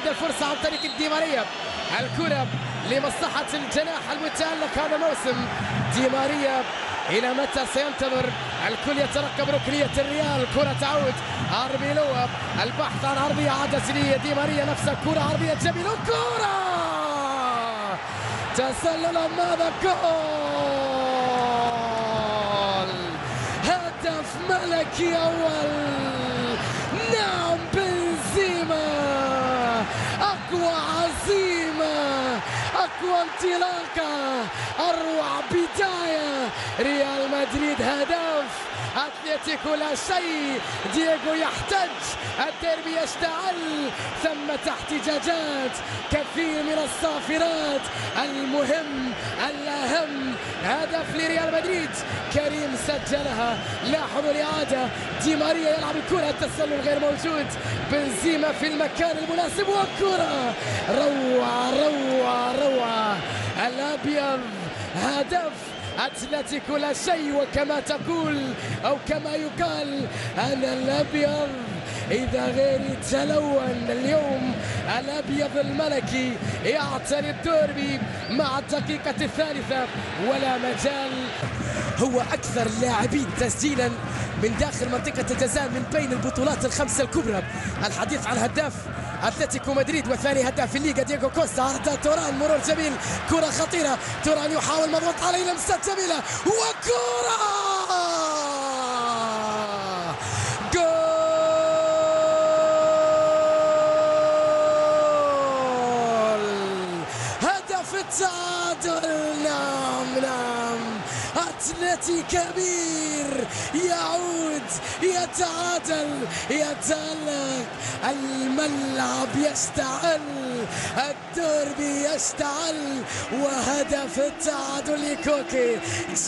يستغل الفرصة عن طريق دي ماريا. الكرة لمصلحة الجناح المتألق هذا الموسم دي ماريا. إلى متى سينتظر؟ الكل يترقب ركنية الريال. كرة تعود أربيلو، البحث عن عرضية عادت لدي ماريا، نفسها كرة عرضية جميلة، كرة تسلل، ماذا جول! هدف ملكي أول. نعم بنزيما، أقوى عزيمة، أقوى انطلاقة، أروع بداية. ريال مدريد هدف، أتلتيكو لا شيء. دييغو يحتج، الديربي يشتعل، ثمة احتجاجات، كثير من الصافرات. المهم الأهم هدف لريال مدريد، كريم سجلها. لاحظوا الإعادة، دي ماريا يلعب الكرة، التسلل غير موجود، بنزيما في المكان المناسب، والكرة روعة روعة روعة. الأبيض هدف، أتلتيكو لا شيء. وكما تقول أو كما يقال، أنا الأبيض إذا غيري تلون. اليوم الأبيض الملكي يعتري الديربي مع الدقيقة الثالثة، ولا مجال. هو أكثر اللاعبين تسجيلا من داخل منطقة الجزاء من بين البطولات الخمسة الكبرى. الحديث عن هداف أتلتيكو مدريد وثاني هداف في الليغا دييغو كوستا. عرضة توران، مرور جميل، كرة خطيرة، توران يحاول، مضغوط عليه، لمسة جميلة، وكرة جول! هدف التعادل. نعم نعم، أتلتي كبير يعود، يتعادل، يتألق، الملعب يشتعل، الديربي يشتعل، وهدف التعادل لكوكي.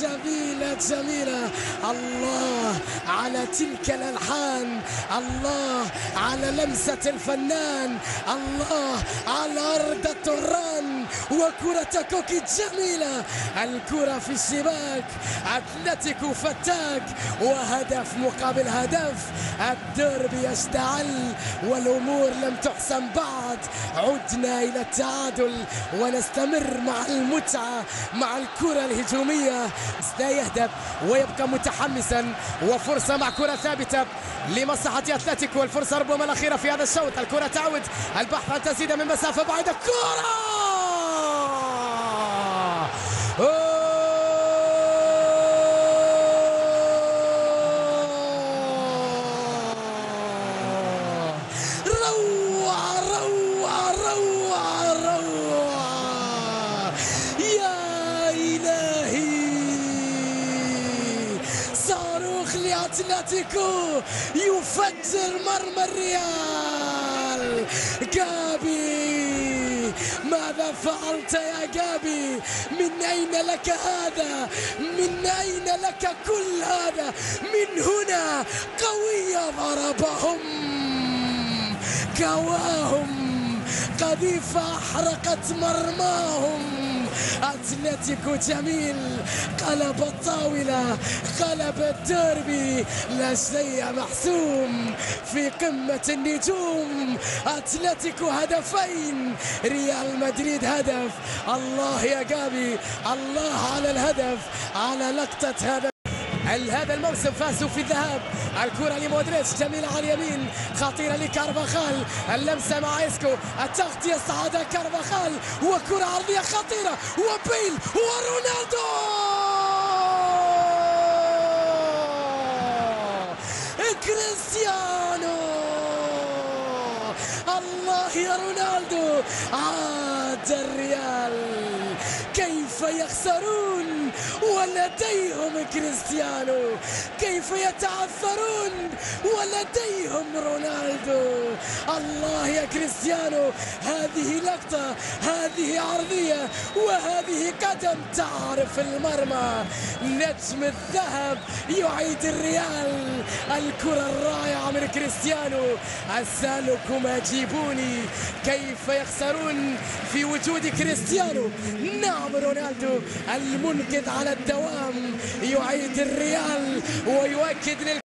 جميلة جميلة. الله على تلك الألحان، الله على لمسة الفنان، الله على أرض الطران، وكرة كوكي جميلة. الكرة في الشباك، أتلتيكو فتاك، وهدف مقابل هدف. الديربي يشتعل والأمور لم تحسم بعد. عدنا إلى التعادل ونستمر مع المتعة، مع الكرة الهجومية. لا يهدف ويبقى متحمسا، وفرصة مع كرة ثابتة لمصلحة أتلتيكو. الفرصة ربما الأخيرة في هذا الشوط. الكرة تعود، البحث عن تسديدة من مسافة بعيدة، كرة روعة روعة روعة روعة. يا إلهي، صاروخ لأتلتيكو يفجر مرمى الريال. جابي، ماذا فعلت يا جابي؟ من أين لك هذا؟ من أين لك كل هذا؟ من هنا قوية، ضربهم، كواهم، قذيفة أحرقت مرماهم. أتلتيكو جميل، قلب الطاولة، قلب الديربي، لا شيء محسوم، في قمة النجوم. أتلتيكو هدفين، ريال مدريد هدف. الله يا جابي، الله على الهدف، على لقطة هذا الموسم. فازوا في الذهاب. الكرة لمودريتش جميلة على اليمين، خطيرة لكارفاخال، اللمسة مع إسكو، التغطية استعادها كارفاخال، وكرة عرضية خطيرة، وبيل ورونالدو. كريستيانو، الله يا رونالدو. عاد الريال، كيف يخسرون ولديهم كريستيانو، كيف يتعثرون ولديهم رونالدو. الله يا كريستيانو، هذه لقطة، هذه عرضية، وهذه قدم تعرف المرمى. نجم الذهب يعيد الريال. الكرة الرائعة من كريستيانو. أسألكم أجيبوني، كيف يخسرون في وجود كريستيانو؟ نعم، رونالدو المنقذ على الدوام يعيد الريال ويؤكد